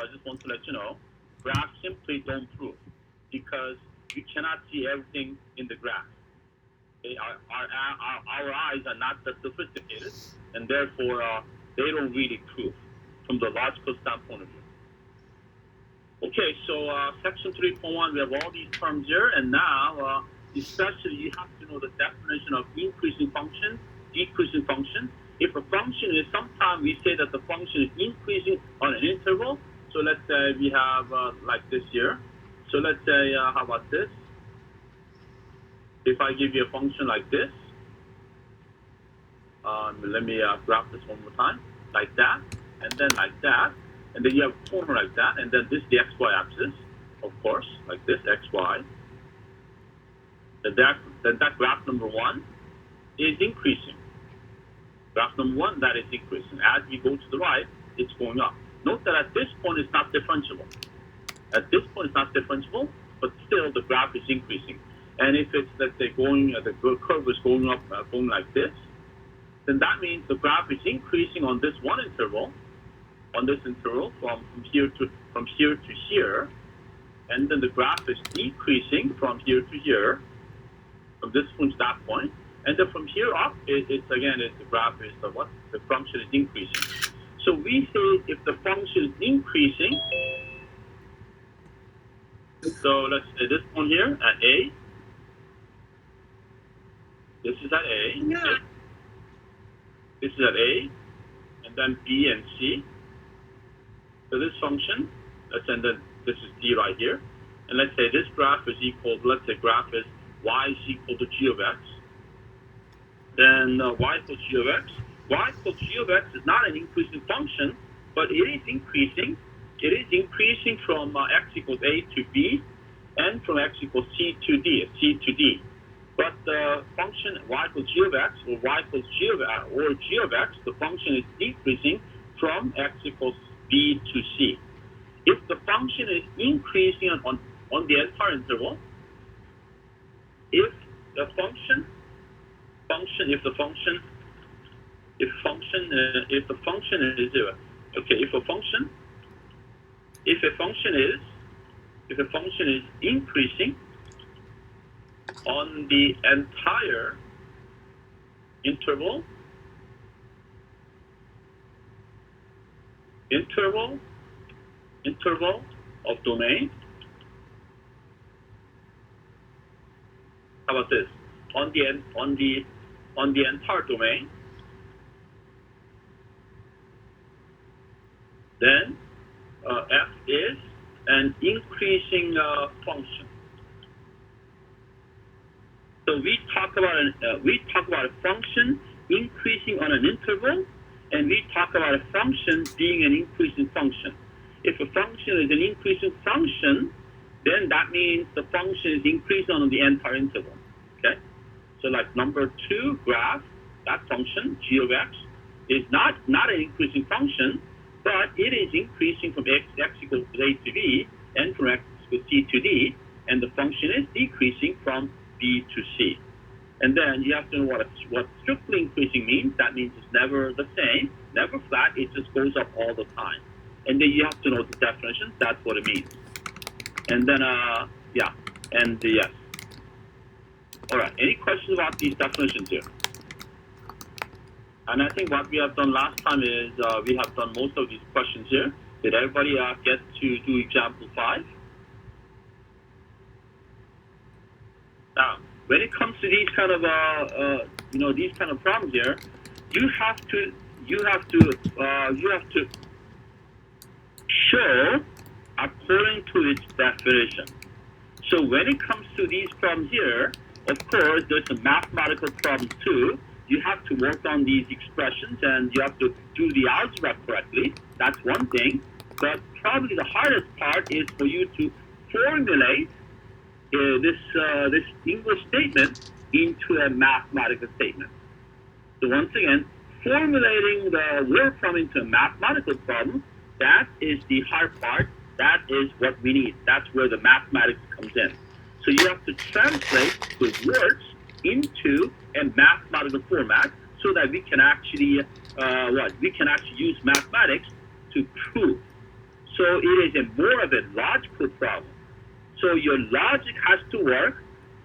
I just want to let you know, graphs simply don't prove because you cannot see everything in the graph. Okay? Our eyes are not that sophisticated, and therefore they don't really prove from the logical standpoint of view. Okay, so section 3.1, we have all these terms here, and now especially you have to know the definition of increasing function, decreasing function. If a function is, sometimes we say that the function is increasing on an interval. So let's say we have like this here. So let's say, how about this? If I give you a function like this, let me graph this one more time, like that, and then like that, and then you have a corner like that, and then this is the xy axis, of course, like this, xy. Then that graph number one is increasing. Graph number one, that is increasing. As we go to the right, it's going up. Note that at this point, it's not differentiable. At this point, it's not differentiable, but still the graph is increasing. And if it's, let's say, going, the curve is going up, going like this, then that means the graph is increasing on this one interval, from here to here, and then the graph is decreasing from here to here, from this point to that point, and then from here up, the graph is the function is increasing. So we say if the function is increasing, so let's say this one here at A, this is at A, okay. This is at A, and then B and C. So this function, and then this is D right here, and let's say this graph is equal, let's say graph is y is equal to g of x, then y equals g of x. Y equals g of x is not an increasing function, but it is increasing. It is increasing from x equals a to b, and from x equals c to d. But the function y equals g of x or y equals g of x, the function is decreasing from x equals b to c. If the function is increasing on the entire interval, if a function is increasing on the entire interval of domain. How about this? On the entire domain, then f is an increasing function. So we talk about a function increasing on an interval, and we talk about a function being an increasing function. If a function is an increasing function, then that means the function is increasing on the entire interval. Okay? So like number 2 graph, that function, g of x, is not an increasing function, but it is increasing from x equals a to b, and from x equals c to d, and the function is decreasing from b to c. And then you have to know what strictly increasing means. That means it's never the same, never flat, it just goes up all the time. And then you have to know the definition, that's what it means. And then, yes. All right, any questions about these definitions here? And I think what we have done last time is we have done most of these questions here. Did everybody get to do example 5? Now, when it comes to these kind of these kind of problems here, you have to show according to its definition. So when it comes to these problems here, of course, there's some mathematical problems too. You have to work on these expressions and you have to do the algebra correctly. That's one thing. But probably the hardest part is for you to formulate this English statement into a mathematical statement. So once again, formulating the word problem into a mathematical problem, that is the hard part. That is what we need. That's where the mathematics comes in. So you have to translate the words into a mathematical format so that we can actually use mathematics to prove. So it is a more of a logical problem. So your logic has to work.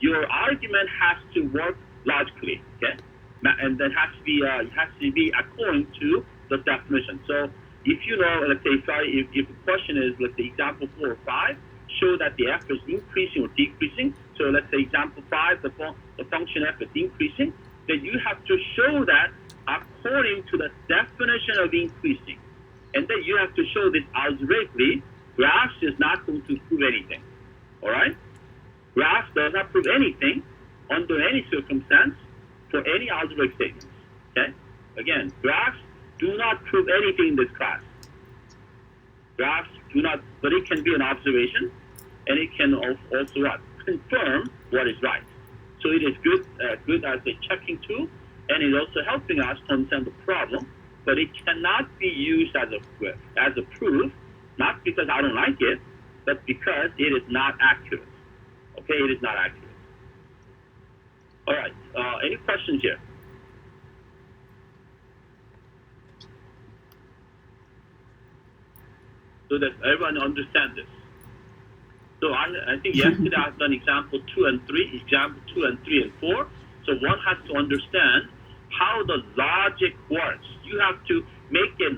Your argument has to work logically, okay? And then it has to be according to the definition. So if you know, let's say, if the question is, let's say, example 4 or 5, show that the f is increasing or decreasing. So let's say example 5, the function f is increasing. Then you have to show that according to the definition of increasing. And then you have to show this algebraically. Graphs is not going to prove anything. All right? Graphs does not prove anything under any circumstance for any algebraic statements. Okay? Again, graphs do not prove anything in this class. Graphs do not, but it can be an observation, and it can also what? Confirm what is right. So it is good as a checking tool, and it's also helping us to understand the problem, but it cannot be used as a proof, not because I don't like it, but because it is not accurate. Okay, it is not accurate. All right, any questions here? So that everyone understands this. So I think yesterday I've done example 2 and 3, example 2 and 3 and 4. So one has to understand how the logic works. You have to make a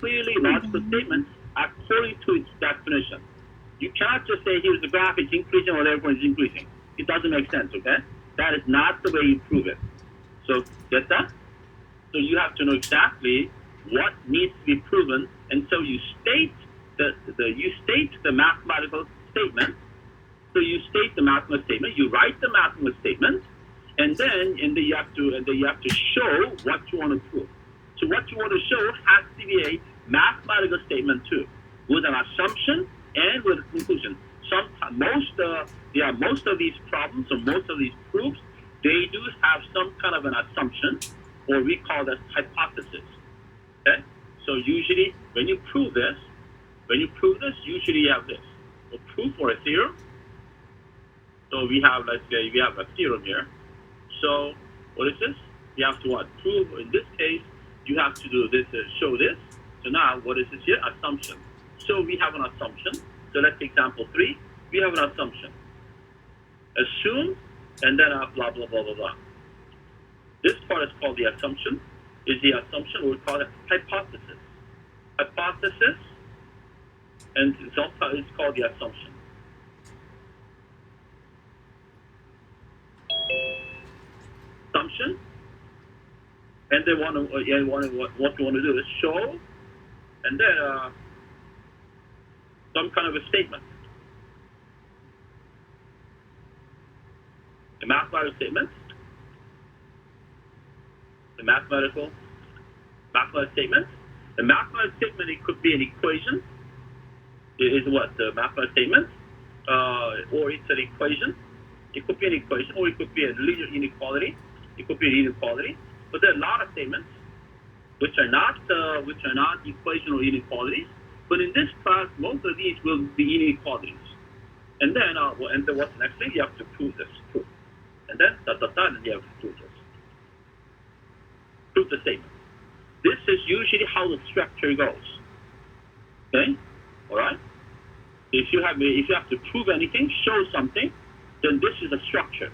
clearly logical statement according to its definition. You cannot just say, here's the graph, it's increasing, or therefore it's increasing. It doesn't make sense, okay? That is not the way you prove it. So, get that? So you have to know exactly what needs to be proven, and so you state the mathematical statement. So you state the mathematical statement, you write the mathematical statement, and then you have to show what you want to prove. So what you want to show has to be a mathematical statement too, with an assumption and with a conclusion. Most of these problems or most of these proofs, they do have some kind of an assumption, or we call this hypothesis. Okay? So usually when you prove this, usually you have this. A proof or a theorem. So we have, let's say, we have a theorem here. So what is this? You have to what? Prove, in this case, you have to do this, show this. So now, what is this here? Assumption. So we have an assumption. So let's take example 3. We have an assumption. Assume, and then blah, blah, blah, blah, blah. This part is called the assumption. Is the assumption, we call it hypothesis. Hypothesis, and sometimes it's called the assumption. Assumption, and they want to, what you want to do is show, and then some kind of a statement. A mathematical statement. The mathematical statement. The mathematical statement, it could be an equation. It is what? The mathematical statement, or it's an equation. It could be an equation, or it could be a linear inequality. It could be an inequality. But there are a lot of statements which are not equation or inequalities. But in this class, most of these will be inequalities. And then, what's the next thing? You have to prove this. Prove. And then, and you have to prove this. Prove the statement. This is usually how the structure goes. Okay? All right? If you have to prove anything, show something, then this is a structure.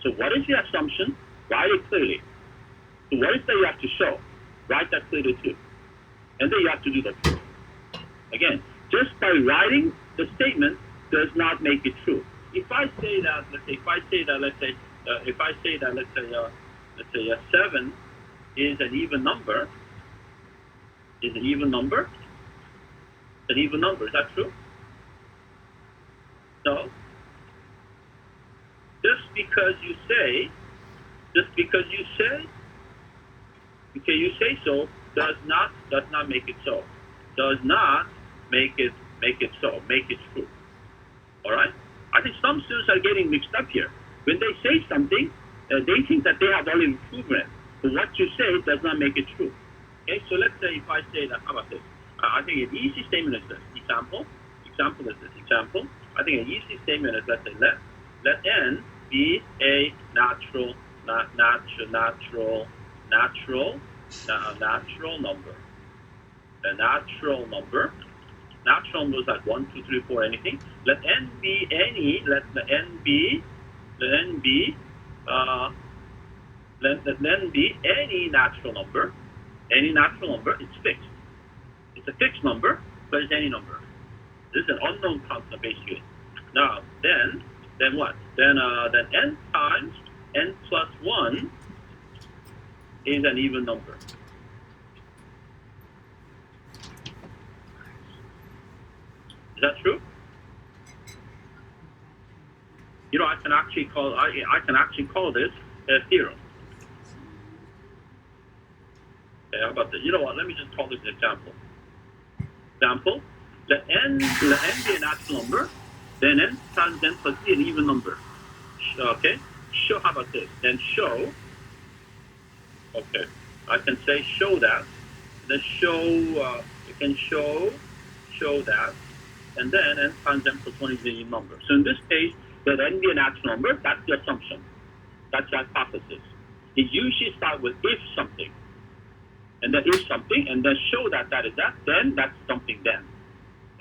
So what is the assumption? Write it clearly. So what is that you have to show? Write that clearly too. And then you have to do the proof. Again, just by writing the statement does not make it true. If I say that, let's say 7 is an even number. Is an even number? An even number, is that true? No. Just because you say, okay, you say so, does not make it so. Does not make it so, make it true. All right? I think some students are getting mixed up here. When they say something, they think that they have already proven it. But what you say does not make it true. Okay, so let's say if I say that, how about this? I think an easy statement is this. Example is this. Example. I think an easy statement is, let's say, let n be a natural number. A natural natural numbers like 1, 2, 3, 4, anything. Let n be any. Let n be any natural number. Any natural number. It's fixed. It's a fixed number, but it's any number. This is an unknown constant basically. Now then what? Then n times n plus 1 is an even number. Is that true? You know, I can actually call this a theorem. Okay, how about this? You know what? Let me just call this an example. Example: let n be a natural number, then n times n plus b an even number. Okay. Show. How about this? Then show. Okay. I can say show that. Then show. You can show that. And then n times n plus 1 is the even number. So in this case, let n be a natural number. That's the assumption. That's the hypothesis. It usually starts with if something, and then if something, and then show that that is that. Then that's something. Then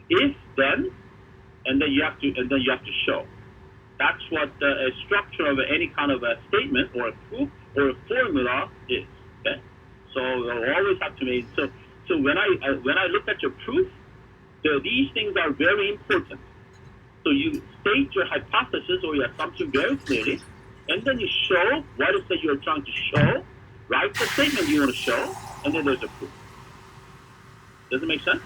if then, and then you have to show. That's what the structure of any kind of a statement or a proof or a formula is. Okay, so you always have to make so when I look at your proof. So these things are very important. So you state your hypothesis or your assumption very clearly, and then you show what is that you're trying to show, write the statement you want to show, and then there's a proof. Does it make sense?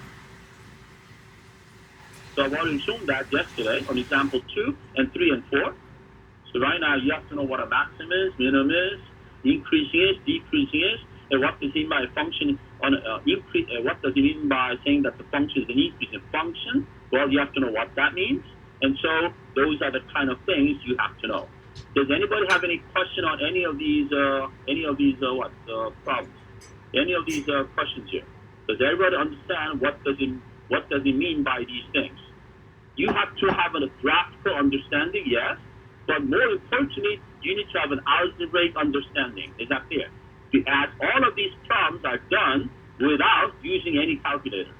So I've already shown that yesterday on example 2 and 3 and 4. So right now you have to know what a maximum is, minimum is, increasing is, decreasing is, and what does it mean by a function on increase? What does it mean by saying that the function is an increasing function? Well, you have to know what that means, and so those are the kind of things you have to know. Does anybody have any question on any of these problems? Any of these questions here? Does everybody understand what does it mean by these things? You have to have a graphical understanding, yes, but more importantly, you need to have an algebraic understanding. Is that clear? As all of these problems are done without using any calculator.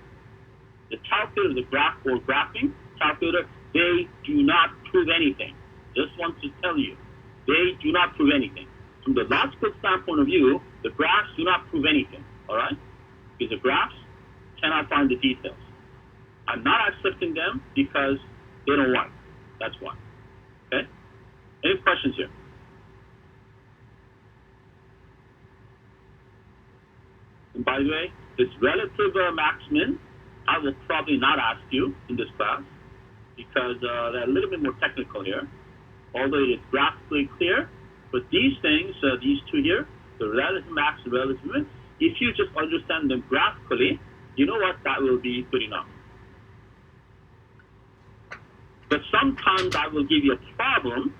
The calculator, the graph or graphing calculator, they do not prove anything. Just want to tell you, they do not prove anything. From the logical standpoint of view, the graphs do not prove anything, all right? Because the graphs cannot find the details. I'm not accepting them because they don't work. That's why, okay? Any questions here? And by the way, this relative maximum, I will probably not ask you in this class because they're a little bit more technical here. Although it is graphically clear, but these things, these two here, the relative max and relative min, if you just understand them graphically, you know what, that will be good enough. But sometimes I will give you a problem.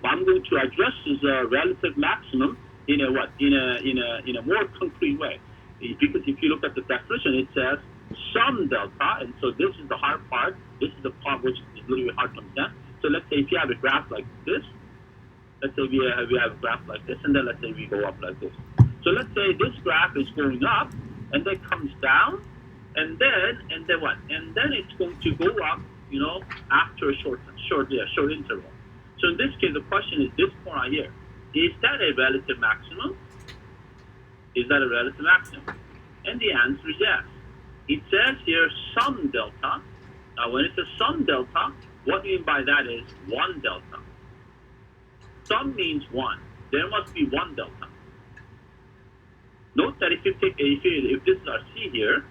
I'm going to address this relative maximum in a more concrete way. Because if you look at the definition, it says some delta, and so this is the hard part. This is the part which is a little bit hard to understand. So let's say if you have a graph like this, let's say we have a graph like this, and then let's say we go up like this. So let's say this graph is going up, and then comes down, and then what? And then it's going to go up, you know, after a short interval. So in this case, the question is this point right here: is that a relative maximum? Is that a relative maximum? And the answer is yes. It says here some delta. Now, when it says some delta, what we mean by that is one delta. Some means one. There must be one delta. Note that if this is our C here,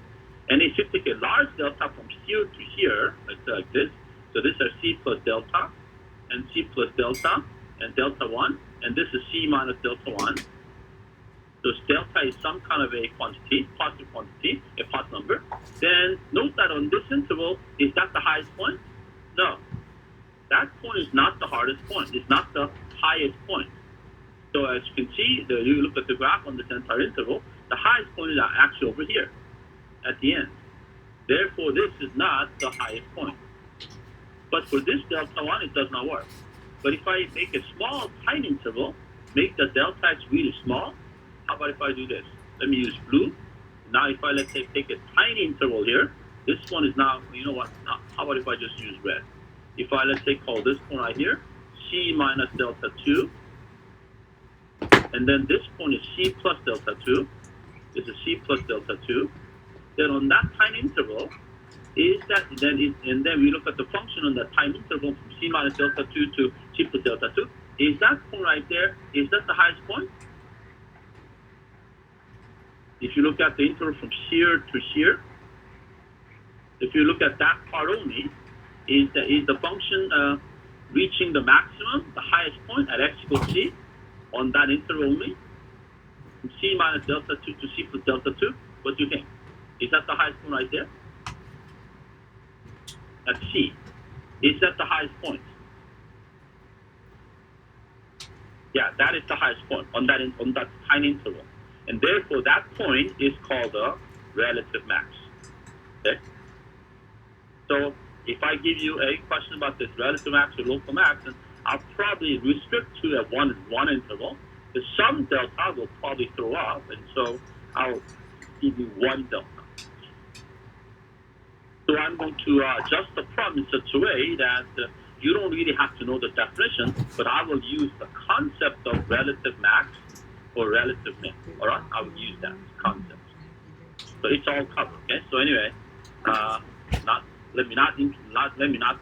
and if you take a large delta from here to here, like this, so this is our C plus delta, and C plus delta, and delta 1, and this is C minus delta 1. So delta is some kind of a quantity, positive quantity, a positive number. Then note that on this interval, is that the highest point? No. That point is not the hardest point. It's not the highest point. So as you can see, you look at the graph on this entire interval, the highest point is actually over here at the end. Therefore, this is not the highest point. But for this delta 1, it does not work. But if I make a small, tiny interval, make the delta x really small, how about if I do this? Let me use blue. Now if I, let's say, take a tiny interval here, This one is now, you know what, how about if I just use red? If I, let's say, call this point right here, C minus delta 2, and then this point is C plus delta 2, this is C plus delta 2, then on that time interval, and then we look at the function on that time interval from C minus delta 2 to C plus delta 2, is that point right there, is that the highest point? If you look at the interval from here to here, if you look at that part only, is the function reaching the maximum, the highest point at x equals c on that interval only? From c minus delta 2 to c plus delta 2? What do you think? Is that the highest point right there? At c. Is that the highest point? Yeah, that is the highest point on that time interval. And therefore, that point is called the relative max. Okay? So if I give you a question about this relative max or local max, then I'll probably restrict to a one interval. The some delta will probably throw up, and so I'll give you one delta. So I'm going to adjust the problem in such a way that you don't really have to know the definition, but I will use the concept of relative max or relative min. All right, I will use that concept. So it's all covered. Okay. So anyway, let me not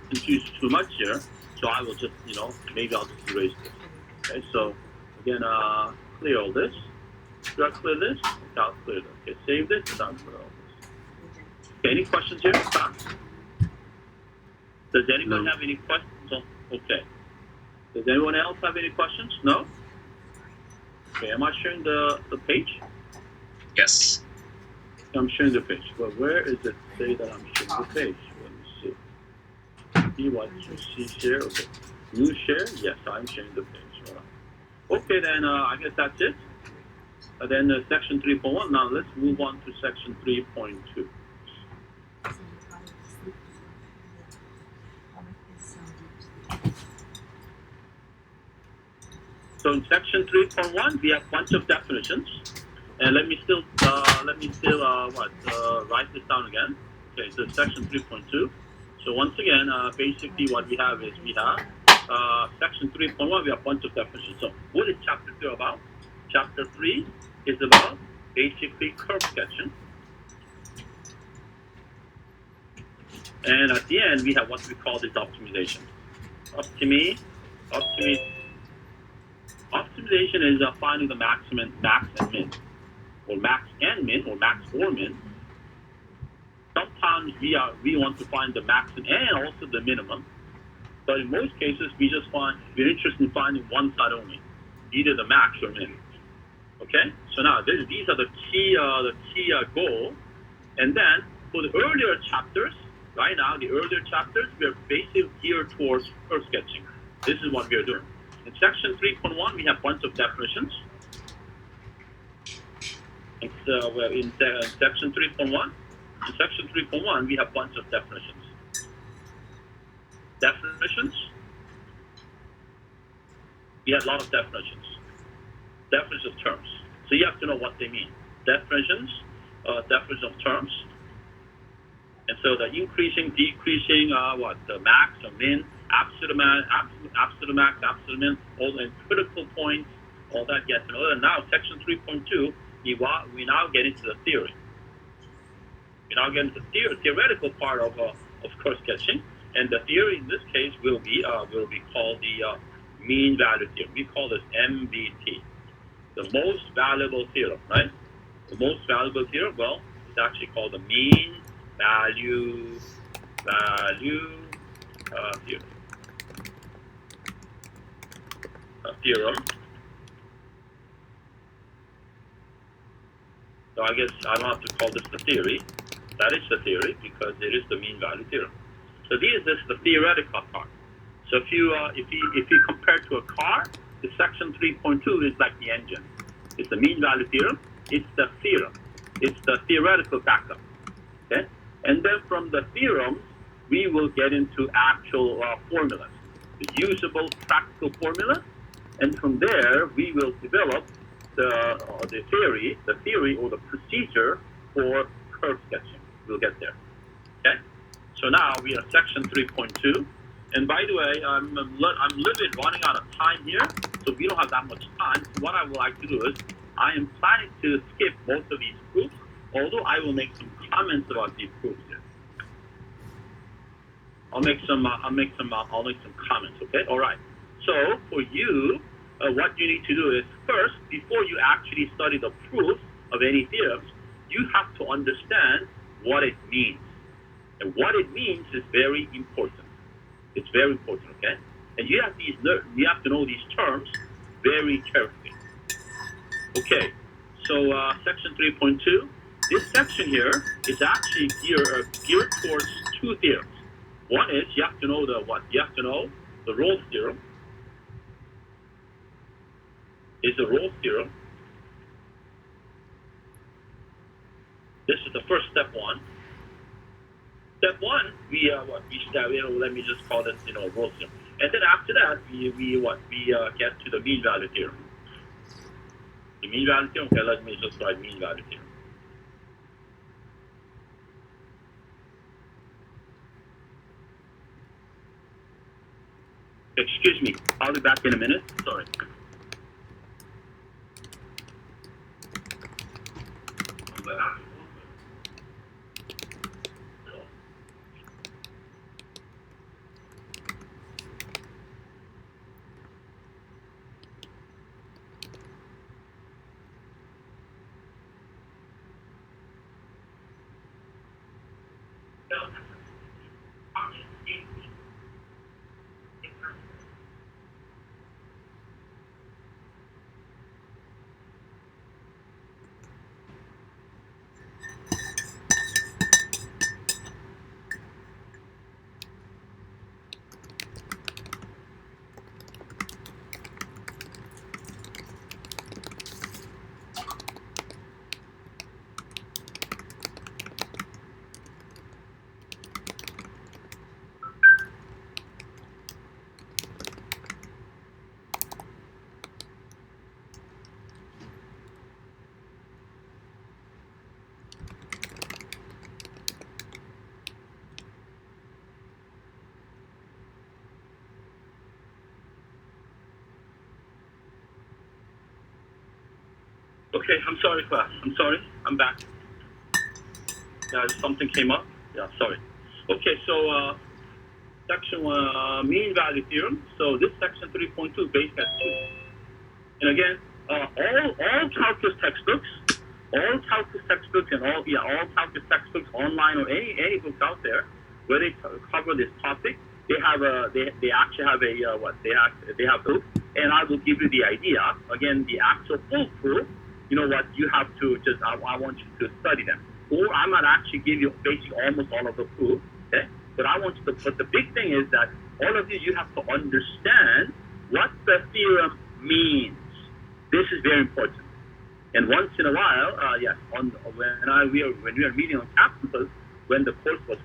confuse too much here. So I will just, maybe I'll just erase this. Okay. So again, clear all this. Do I clear this? I'll clear this. Okay. Save this. And I'll clear all this. Okay. Any questions here? Does anyone have any questions? Okay. Does anyone else have any questions? No? Okay, am I sharing the page? Yes. I'm sharing the page. Well, where is it say that I'm sharing the page? Let me see. You want to see share? Okay. New share? Yes, I'm sharing the page. All right. Okay, then I guess that's it. Then section 3.1. Now let's move on to section 3.2. So in section 3.1, we have a bunch of definitions, and let me still write this down again. Okay, so section 3.2. So once again, basically what we have is section 3.1. We have a bunch of definitions. So what is chapter 3 about? Chapter 3 is about basically curve sketching, and at the end we have what we call this optimization. Optimization is finding the max and min, or max and min, or max or min. Sometimes we want to find the max and also the minimum, but in most cases we're interested in finding one side only, either the max or min. Okay, so now these are the key goal, and then for the earlier chapters, right now the earlier chapters we are basically geared towards curve sketching. This is what we are doing. In section 3.1, we have a bunch of definitions. In section 3.1, we have a bunch of definitions. We have a lot of definitions. Definitions of terms. So you have to know what they mean. Definitions of terms. And so the increasing, decreasing, the max or min, absolute max, absolute min, all the critical points, all that gets to know. And now section 3.2, we now get into the theory. We now get into the theoretical part of curve sketching, and the theory in this case will be called the mean value theorem. We call this MVT, the most valuable theorem, right? The most valuable theorem, well, it's actually called the mean value theorem. So I guess I don't have to call this the theory. That is the theory because it is the mean value theorem. So this is the theoretical part. So if you compare to a car, the section 3.2 is like the engine. It's the mean value theorem. It's the theorem. It's the theoretical backup. Okay, and then from the theorems, we will get into actual formulas, the usable practical formulas, and from there we will develop the theory or the procedure for curve sketching. We'll get there. Okay, so now we are section 3.2. And by the way, I'm a little bit running out of time here, so we don't have that much time. So what I would like to do is, I am planning to skip most of these proofs, although I will make some comments about these proofs here. I'll make some comments. Okay, all right. So for you, what you need to do is first, before you actually study the proof of any theorems, you have to understand what it means. And what it means is very important. It's very important, okay? And you have to know these terms very carefully. Okay, so section 3.2. This section here is actually geared towards two theorems. One is you have to know you have to know the Rolle's theorem. Is the Rolle's theorem. This is the first step one. Step one, let me just call it, Rolle's theorem. And then after that, we get to the mean value theorem. The mean value theorem, okay, let me just write mean value theorem. Excuse me, I'll be back in a minute. Sorry. Okay, I'm sorry, class. I'm sorry. I'm back. Yeah, something came up. Yeah, sorry. Okay, so section mean value theorem. So this section 3.2 base has 2. And again, all calculus textbooks, and all calculus textbooks online or any books out there where they cover this topic, they actually have they have proof, and I will give you the idea. Again, the actual full proof. You know what? You have to just I want you to study them, or I might actually give you basically almost all of the proof. Okay, but the big thing is that all of you have to understand what the theorem means. This is very important. And once in a while, yes, when we are meeting on campus, when the course was